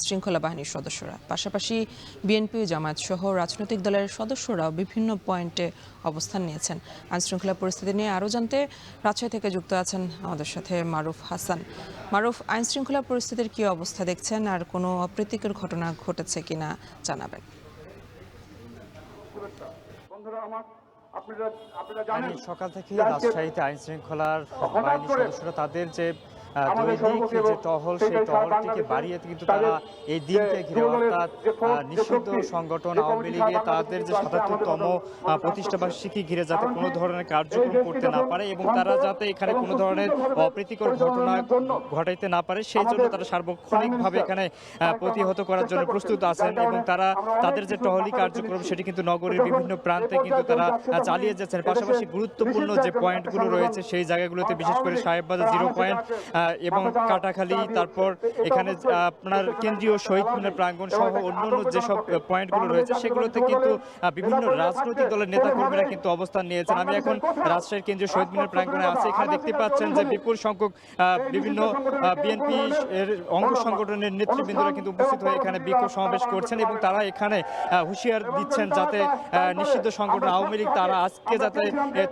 শৃঙ্খলা বাহিনীর সদস্যরা। পাশাপাশি বিএনপি, জামায়াত সহ রাজনৈতিক দলের সদস্যরাও বিভিন্ন পয়েন্টে অবস্থান নিয়েছেন। আইনশৃঙ্খলা পরিস্থিতি নিয়ে আরও জানতে রাজশাহী থেকে যুক্ত আছেন আমাদের সাথে মারুফ হাসান। মারুফ, আইনশৃঙ্খলা পরিস্থিতির কী অবস্থা দেখছেন আর কোনো অপ্রীতিকর ঘটনা ঘটেছে কিনা জানাবেন। সকাল থেকে রাজশাহীতে আইন শৃঙ্খলার বাহিনীর সদস্যরা তাদের যে দৈনিক যে টহল, সেই টহলটিকে বাড়িয়ে কিন্তু তারা এই দিনকে ঘিরে অর্থাৎ নিষিদ্ধ সংগঠন আওয়ামী লীগে তাদের যে ৭৭তম প্রতিষ্ঠাবার্ষিকী ঘিরে যাতে কোনো ধরনের কার্যক্রম করতে না পারে এবং তারা যাতে এখানে কোনো ধরনের অপ্রীতিকর ঘটনা ঘটাইতে না পারে, সেই জন্য তারা সার্বক্ষণিকভাবে এখানে প্রতিহত করার জন্য প্রস্তুত আছেন এবং তারা তাদের যে টহলি কার্যক্রম সেটি কিন্তু নগরীর বিভিন্ন প্রান্তে কিন্তু তারা চালিয়ে যাচ্ছেন। পাশাপাশি গুরুত্বপূর্ণ যে পয়েন্টগুলো রয়েছে সেই জায়গাগুলোতে, বিশেষ করে সাহেববাজার 0 পয়েন্ট এবং কাটাখালী, তারপর এখানে আপনার কেন্দ্রীয় শহীদ মিনার প্রাঙ্গণ সহ অন্যান্য যেসব পয়েন্টগুলো রয়েছে সেগুলোতে কিন্তু বিভিন্ন রাজনৈতিক দলের নেতাকর্মীরা কিন্তু অবস্থান নিয়েছেন। আমি এখন রাজশাহীর কেন্দ্রীয় শহীদ মিনার প্রাঙ্গণে আছি। এখানে দেখতে পাচ্ছেন যে বিপুল সংখ্যক বিভিন্ন বিএনপি এর অঙ্গ সংগঠনের নেতৃবৃন্দরা কিন্তু উপস্থিত হয়ে এখানে বিক্ষোভ সমাবেশ করছেন এবং তারা এখানে হুঁশিয়ার দিচ্ছেন যাতে নিষিদ্ধ সংগঠন আওয়ামী লীগ তারা আজকে যাতে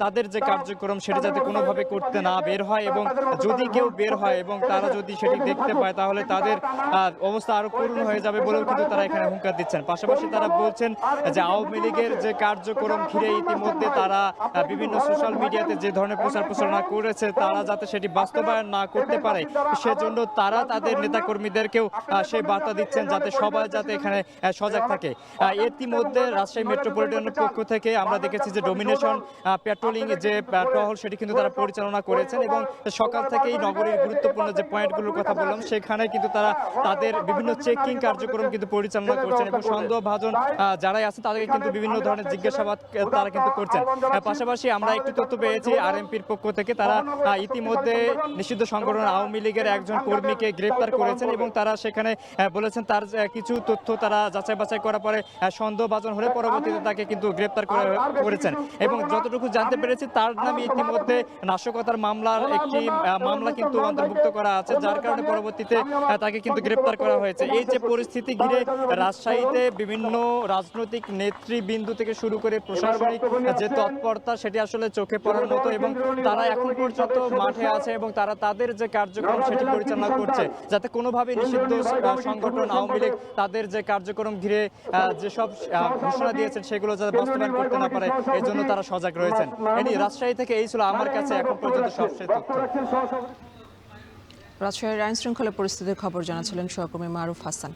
তাদের যে কার্যক্রম সেটা যাতে কোনোভাবে করতে না বের হয় এবং যদি কেউ বের হয় এবং তারা যদি সেটি দেখতে পায় তাহলে তাদের অবস্থা আরো করুণ হয়ে যাবে বলেও কিন্তু তারা এখানে হুঙ্কার দিচ্ছেন। পাশাপাশি তারা বলছেন যে আওয়ামী লীগের যে কার্যক্রম ঘিরে ইতিমধ্যে তারা বিভিন্ন সোশ্যাল মিডিয়াতে যে ধরনের প্রচার প্রচারণা করেছে তারা যাতে সেটি বাস্তবায়ন না করতে পারে সেজন্য তারা তাদের নেতাকর্মীদেরকেও সেই বার্তা দিচ্ছেন যাতে সবাই যাতে এখানে সজাগ থাকে। ইতিমধ্যে রাজশাহী মেট্রোপলিটনের পক্ষ থেকে আমরা দেখেছি যে ডোমিনেশন পেট্রোলিং যে টহল সেটি কিন্তু তারা পরিচালনা করেছেন এবং সকাল থেকেই নগরীর গুরুত্বপূর্ণ যে পয়েন্টগুলোর কথা বললাম সেখানে কিন্তু তারা তাদের বিভিন্ন চেকিং কার্যক্রম কিন্তু পরিচালনা করছেন এবং সন্দেহভাজন যারাই আছেন তাদেরকে কিন্তু বিভিন্ন ধরনের জিজ্ঞাসাবাদ তারা কিন্তু করছেন। পাশাপাশি আমরা একটি তথ্য পেয়েছি আরএমপির পক্ষ থেকে, তারা ইতিমধ্যে নিষিদ্ধ সংগঠন আওয়ামী লীগের একজন কর্মীকে গ্রেপ্তার করেছেন এবং তারা সেখানে বলেছেন তার কিছু তথ্য তারা যাচাই বাছাই করার পরে সন্দেহভাজন হলে পরবর্তীতে তাকে কিন্তু গ্রেপ্তার করেছেন এবং যতটুকু জানতে পেরেছি তার নামে ইতিমধ্যে নাশকতার মামলার একটি মামলা কিন্তু অন্তর্ভুক্ত করা আছে, যার কারণে পরবর্তীতে তাকে কিন্তু গ্রেপ্তার করা হয়েছে। এই যে পরিস্থিতি ঘিরে রাজশাহীতে বিভিন্ন রাজনৈতিক নেতৃবৃন্দ থেকে শুরু করে প্রশাসনিক যে তৎপরতা সেটি আসলে চোখে পড়ার মতো এবং তারা এখন পর্যন্ত মাঠে আছে এবং তারা তাদের যে কার্যক্রম সেটি পরিচালনা করছে যাতে কোনোভাবে নিষিদ্ধ সংগঠন আওয়ামী লীগ তাদের যে কার্যক্রম ঘিরে যেসব ঘোষণা দিয়েছেন সেগুলো যাতে বাস্তবায়ন করতে না পারে এই জন্য তারা সজাগ রয়েছেন। রাজশাহী থেকে এই ছিল আমার কাছে এখন পর্যন্ত সবশেষ তথ্য। রাজশাহীর আইন শৃঙ্খলা পরিস্থিতির খবর জানাচ্ছিলেন সহকর্মী মারুফ হাসান।